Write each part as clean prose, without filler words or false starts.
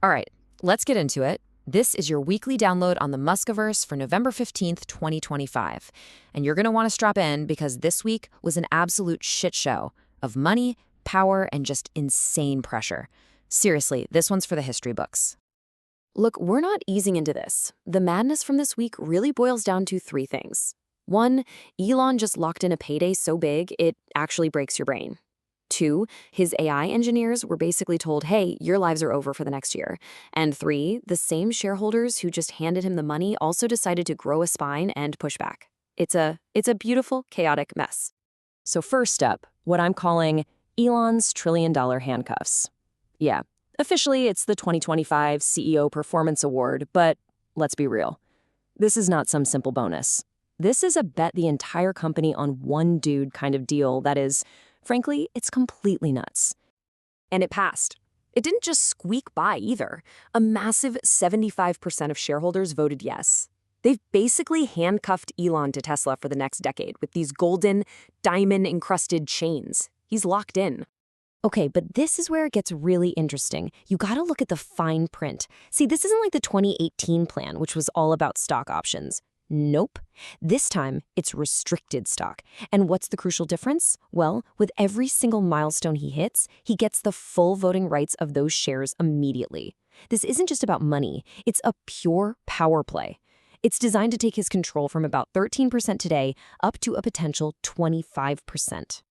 All right, let's get into it. This is your weekly download on the Muskiverse for November 15th, 2025. And you're going to want to strap in because this week was an absolute shit show of money, power, and just insane pressure. Seriously, this one's for the history books. Look, we're not easing into this. The madness from this week really boils down to three things. One, Elon just locked in a payday so big, it actually breaks your brain. Two, his AI engineers were basically told, hey, your lives are over for the next year. And three, the same shareholders who just handed him the money also decided to grow a spine and push back. It's a beautiful, chaotic mess. So first up, what I'm calling Elon's trillion-dollar handcuffs. Yeah, officially it's the 2025 CEO Performance Award, but let's be real. This is not some simple bonus. This is a bet the entire company on one dude kind of deal that is, frankly, it's completely nuts. And it passed. It didn't just squeak by either. A massive 75% of shareholders voted yes. They've basically handcuffed Elon to Tesla for the next decade with these golden, diamond-encrusted chains. He's locked in. Okay, but this is where it gets really interesting. You gotta look at the fine print. See, this isn't like the 2018 plan, which was all about stock options. Nope. This time, it's restricted stock. And what's the crucial difference? Well, with every single milestone he hits, he gets the full voting rights of those shares immediately. This isn't just about money. It's a pure power play. It's designed to take his control from about 13% today up to a potential 25%.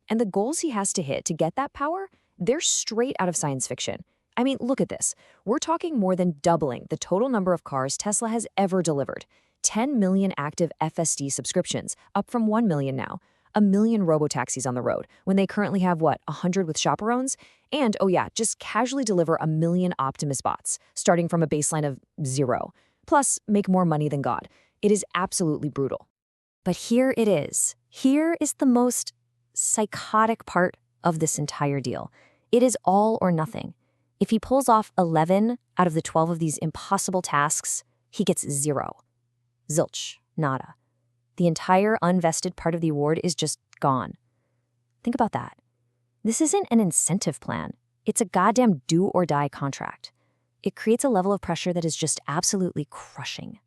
And the goals he has to hit to get that power, they're straight out of science fiction. I mean, look at this. We're talking more than doubling the total number of cars Tesla has ever delivered. 10 million active FSD subscriptions, up from 1 million now. 1 million robotaxis on the road, when they currently have, 100 with chaperones? And, oh yeah, just casually deliver 1 million Optimus bots, starting from a baseline of 0. Plus, make more money than God. It is absolutely brutal. But here it is. Here is the most psychotic part of this entire deal. It is all or nothing. If he pulls off 11 out of the 12 of these impossible tasks, he gets 0. Zilch, nada. The entire unvested part of the award is just gone. Think about that. This isn't an incentive plan. It's a goddamn do-or-die contract. It creates a level of pressure that is just absolutely crushing.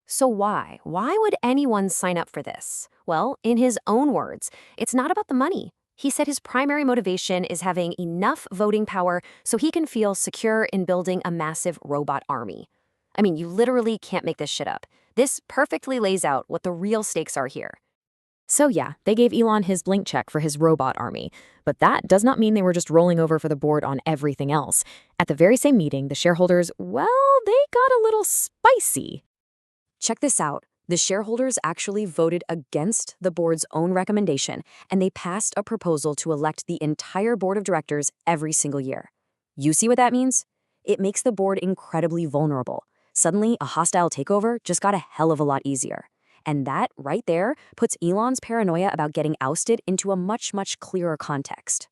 So why? Why would anyone sign up for this? Well, in his own words, it's not about the money. He said his primary motivation is having enough voting power so he can feel secure in building a massive robot army. I mean, you literally can't make this shit up. This perfectly lays out what the real stakes are here. So yeah, they gave Elon his blank check for his robot army, but that does not mean they were just rolling over for the board on everything else. At the very same meeting, the shareholders, well, they got a little spicy. Check this out. The shareholders actually voted against the board's own recommendation, and they passed a proposal to elect the entire board of directors every single year. You see what that means? It makes the board incredibly vulnerable. Suddenly, a hostile takeover just got a hell of a lot easier. And that, right there, puts Elon's paranoia about getting ousted into a much, much clearer context.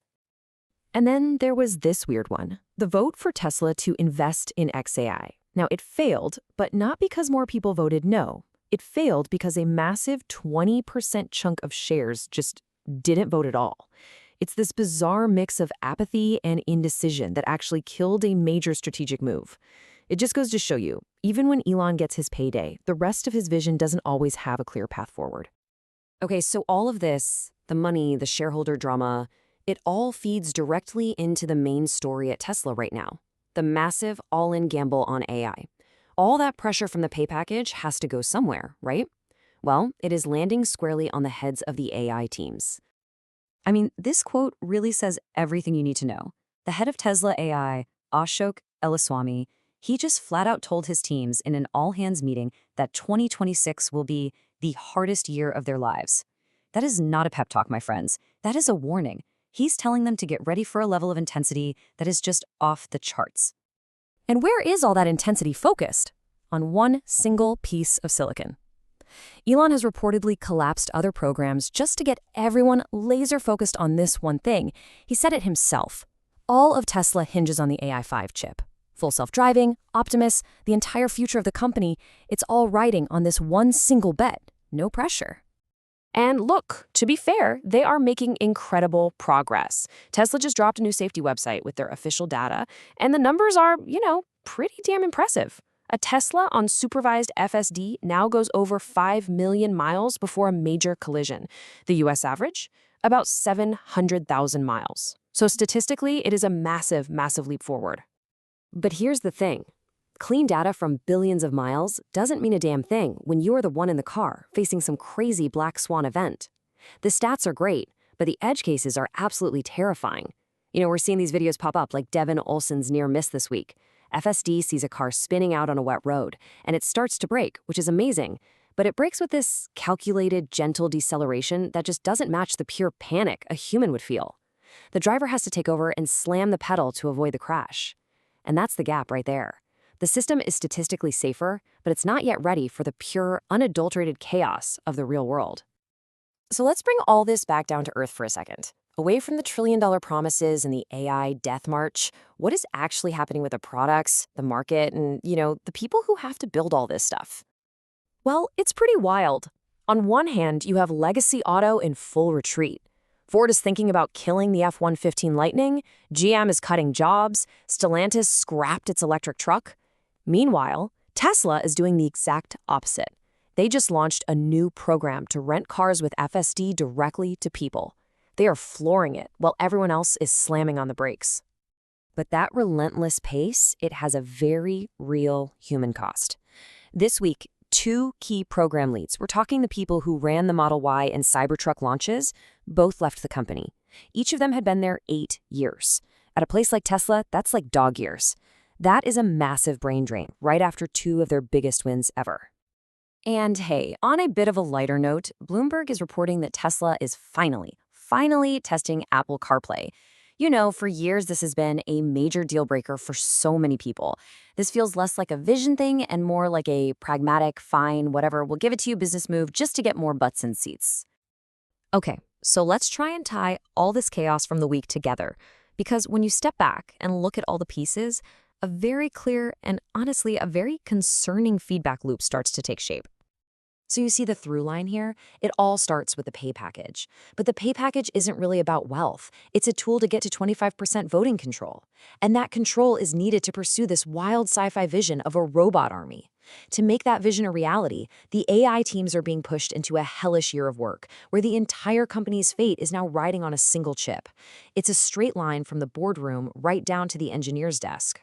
And then there was this weird one, the vote for Tesla to invest in XAI. Now, it failed, but not because more people voted no. It failed because a massive 20% chunk of shares just didn't vote at all. It's this bizarre mix of apathy and indecision that actually killed a major strategic move. It just goes to show you, even when Elon gets his payday, the rest of his vision doesn't always have a clear path forward. Okay, so all of this, the money, the shareholder drama, it all feeds directly into the main story at Tesla right now. The massive all-in gamble on AI. All that pressure from the pay package has to go somewhere, right? Well, it is landing squarely on the heads of the AI teams. I mean, this quote really says everything you need to know. The head of Tesla AI, Ashok Ellaswamy, he just flat out told his teams in an all-hands meeting that 2026 will be the hardest year of their lives. That is not a pep talk, my friends. That is a warning. He's telling them to get ready for a level of intensity that is just off the charts. And where is all that intensity focused? On one single piece of silicon. Elon has reportedly collapsed other programs just to get everyone laser-focused on this one thing. He said it himself. All of Tesla hinges on the AI5 chip. Full self-driving, Optimus, the entire future of the company, it's all riding on this one single bet. No pressure. And look, to be fair, they are making incredible progress. Tesla just dropped a new safety website with their official data, and the numbers are, pretty damn impressive. A Tesla on supervised FSD now goes over 5 million miles before a major collision. The US average? About 700,000 miles. So statistically, it is a massive, massive leap forward. But here's the thing. Clean data from billions of miles doesn't mean a damn thing when you're the one in the car facing some crazy black swan event. The stats are great, but the edge cases are absolutely terrifying. We're seeing these videos pop up like Devin Olson's near miss this week. FSD sees a car spinning out on a wet road, and it starts to brake, which is amazing, but it brakes with this calculated, gentle deceleration that just doesn't match the pure panic a human would feel. The driver has to take over and slam the pedal to avoid the crash. And that's the gap right there. The system is statistically safer, but it's not yet ready for the pure, unadulterated chaos of the real world. So let's bring all this back down to earth for a second. Away from the trillion-dollar promises and the AI death march, what is actually happening with the products, the market, and, the people who have to build all this stuff? Well, it's pretty wild. On one hand, you have legacy auto in full retreat. Ford is thinking about killing the F-150 Lightning, GM is cutting jobs, Stellantis scrapped its electric truck. Meanwhile, Tesla is doing the exact opposite. They just launched a new program to rent cars with FSD directly to people. They are flooring it while everyone else is slamming on the brakes. But that relentless pace, it has a very real human cost. This week, 2 key program leads, we're talking the people who ran the Model Y and Cybertruck launches, both left the company. Each of them had been there 8 years. At a place like Tesla, that's like dog years. That is a massive brain drain right after 2 of their biggest wins ever. And hey, on a bit of a lighter note, Bloomberg is reporting that Tesla is finally testing Apple CarPlay. For years this has been a major deal breaker for so many people. This feels less like a vision thing and more like a pragmatic, fine, whatever, we'll give it to you business move just to get more butts in seats. Okay, so let's try and tie all this chaos from the week together. Because when you step back and look at all the pieces, a very clear and honestly a very concerning feedback loop starts to take shape. So you see the through line here? It all starts with the pay package. But the pay package isn't really about wealth. It's a tool to get to 25% voting control. And that control is needed to pursue this wild sci-fi vision of a robot army. To make that vision a reality, the AI teams are being pushed into a hellish year of work, where the entire company's fate is now riding on a single chip. It's a straight line from the boardroom right down to the engineer's desk.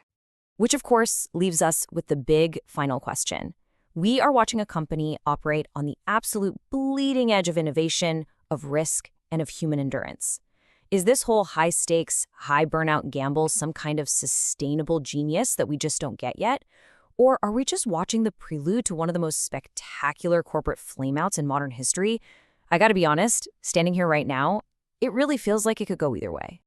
Which, of course, leaves us with the big final question. We are watching a company operate on the absolute bleeding edge of innovation, of risk, and of human endurance. Is this whole high-stakes, high-burnout gamble some kind of sustainable genius that we just don't get yet? Or are we just watching the prelude to one of the most spectacular corporate flameouts in modern history? I gotta be honest, standing here right now, it really feels like it could go either way.